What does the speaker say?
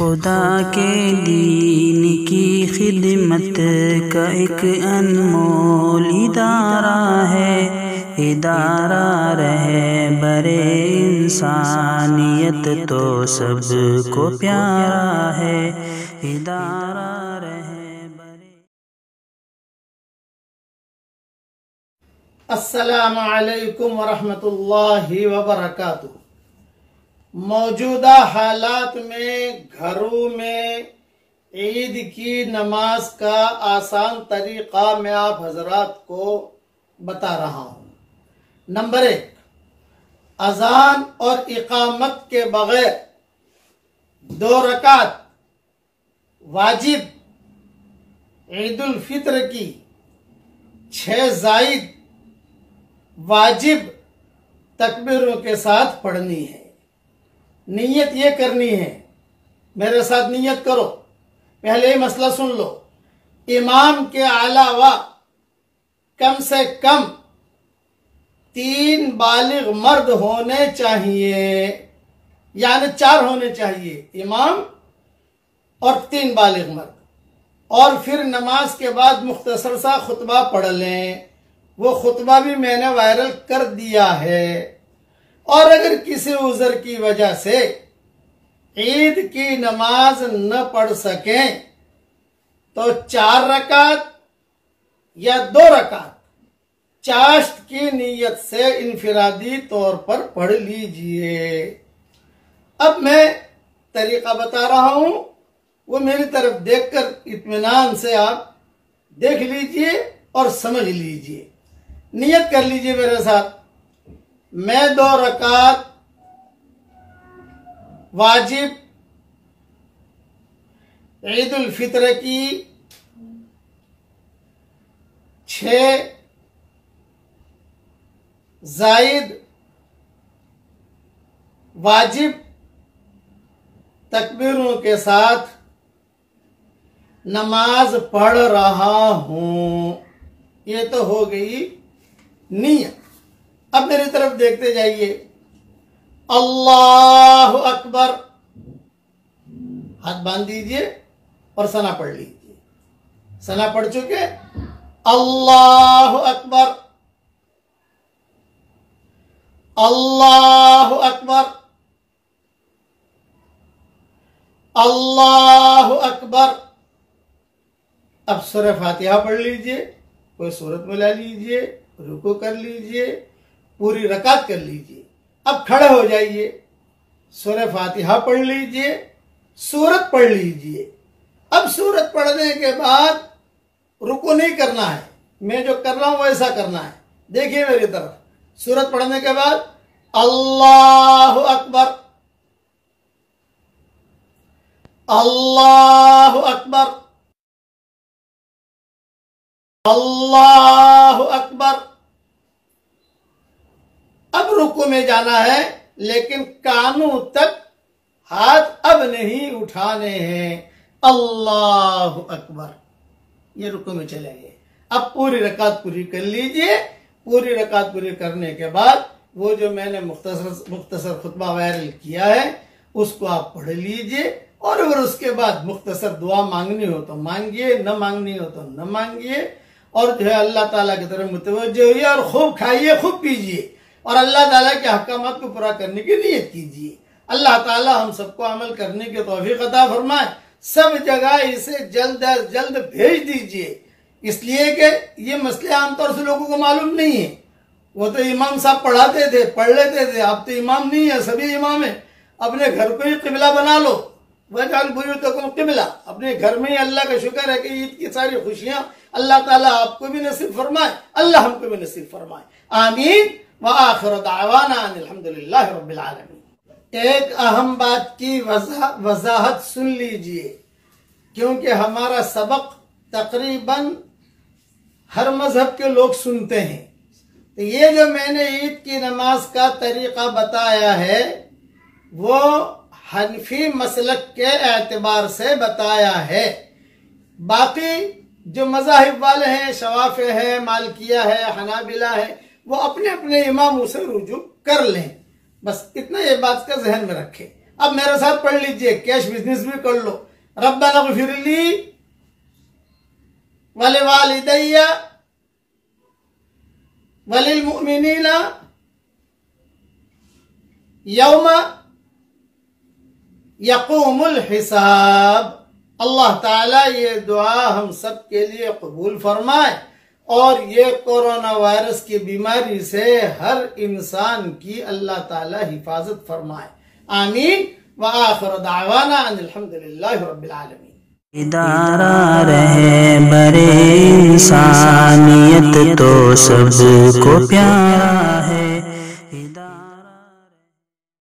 खुदा के दीन की खिदमत का एक अनमोल इदारा है। इदारा रहे बरे इंसानियत तो सबको प्यारा है। इदारा रहे बरे। अस्सलामु अलैकुम वरहमतुल्लाहि वबरकातुहू। मौजूदा हालात में घरों में ईद की नमाज का आसान तरीक़ा मैं आप हजरात को बता रहा हूँ। नंबर 1, अजान और इकामत के बगैर 2 रकात वाजिब ईद उल फित्र की 6 जायद वाजिब तकबीरों के साथ पढ़नी है। नियत ये करनी है, मेरे साथ नियत करो। पहले ही मसला सुन लो। इमाम के अलावा कम से कम 3 बालिग मर्द होने चाहिए, यानी 4 होने चाहिए, इमाम और 3 बालिग मर्द। और फिर नमाज के बाद मुख्तसर सा खुतबा पढ़ लें। वो खुतबा भी मैंने वायरल कर दिया है। और अगर किसी उज़र की वजह से ईद की नमाज न पढ़ सकें तो 4 रकात या 2 रकात चाश्त की नीयत से इनफिरादी तौर पर पढ़ लीजिए। अब मैं तरीका बता रहा हूं, वो मेरी तरफ देखकर इत्मीनान से आप देख लीजिए और समझ लीजिए। नियत कर लीजिए मेरे साथ। मैं 2 रकात वाजिब ईद उल फित्र की 6 जायद वाजिब तकबीरों के साथ नमाज पढ़ रहा हूं। ये तो हो गई नियत। अब मेरी तरफ देखते जाइए। अल्लाहु अकबर, हाथ बांध दीजिए और सना पढ़ लीजिए। सना पढ़ चुके? अल्लाहु अकबर, अल्लाहु अकबर, अल्लाहु अकबर। अब सूरह फातिहा पढ़ लीजिए, कोई सूरत मिला लीजिए, रुकू कर लीजिए, पूरी रकात कर लीजिए। अब खड़े हो जाइए, सूरह फातिहा पढ़ लीजिए, सूरत पढ़ लीजिए। अब सूरत पढ़ने के बाद रुकू नहीं करना है, मैं जो कर रहा हूं वैसा करना है। देखिए मेरी तरफ। सूरत पढ़ने के बाद अल्लाहु अकबर, अल्लाहु अकबर, अल्लाहु अकबर। अब रुकू में जाना है, लेकिन कानों तक हाथ अब नहीं उठाने हैं। अल्लाहु अकबर, ये रुकू में चले गए। अब पूरी रकात पूरी कर लीजिए। पूरी रकात पूरी करने के बाद वो जो मैंने मुख्तसर खुतबा वायरल किया है उसको आप पढ़ लीजिए। और अगर उसके बाद मुख्तसर दुआ मांगनी हो तो मांगिए, न मांगनी हो तो न मांगिए। और जो है अल्लाह ताला की तरफ मुतवज्जो होइए और खूब खाइए, खूब पीजिए और अल्लाह ताला के अहकामात को पूरा करने की नियत कीजिए। अल्लाह ताला हम सबको अमल करने की तौफीक अता फरमाए। सब जगह इसे जल्द अज जल्द भेज दीजिए, इसलिए कि ये मसले आमतौर से लोगों को मालूम नहीं है। वो तो इमाम साहब पढ़ाते थे, पढ़ लेते थे। अब तो इमाम नहीं है, सभी इमाम है। अपने घर को ही किबला बना लो। वजअल बुयूतकुम किबला, अपने घर में ही अल्लाह का शुक्र है कि ईद की सारी खुशियां अल्लाह ताला आपको भी नसीब फरमाए, अल्लाह हमको भी नसीब फरमाए। आमीन व आखिर दावाना अल्हम्दुलिल्लाह रब्बिल आलमीन। एक अहम बात की वजाहत सुन लीजिए, क्योंकि हमारा सबक तकरीबन हर मजहब के लोग सुनते हैं। तो ये जो मैंने ईद की नमाज का तरीका बताया है वो हनफी मसलक के एतबार से बताया है। बाकी जो मज़ाहिब वाले हैं, शवाफे है, मालिकिया है, हनाबिला है, वो अपने अपने इमामों से रुजू कर लें। बस इतना ये बात का जहन में रखें। अब मेरे साथ पढ़ लीजिए, कैश बिजनेस भी कर लो। रब्बना ग़फ़िरली वलिवालिदैया वलिलमुमिनीना यौमा यक़ूमुल हिसाब। अल्लाह ताला ये दुआ हम सब के लिए कबूल फरमाए और ये कोरोना वायरस की बीमारी से हर इंसान की अल्लाह ताला हिफाजत फरमाए। आमीन। व आखिर दावाना अल्हम्दुलिल्लाहि रब्बिल आलमीन। इदारा रहे बरे इंसानियत तो सबको प्यार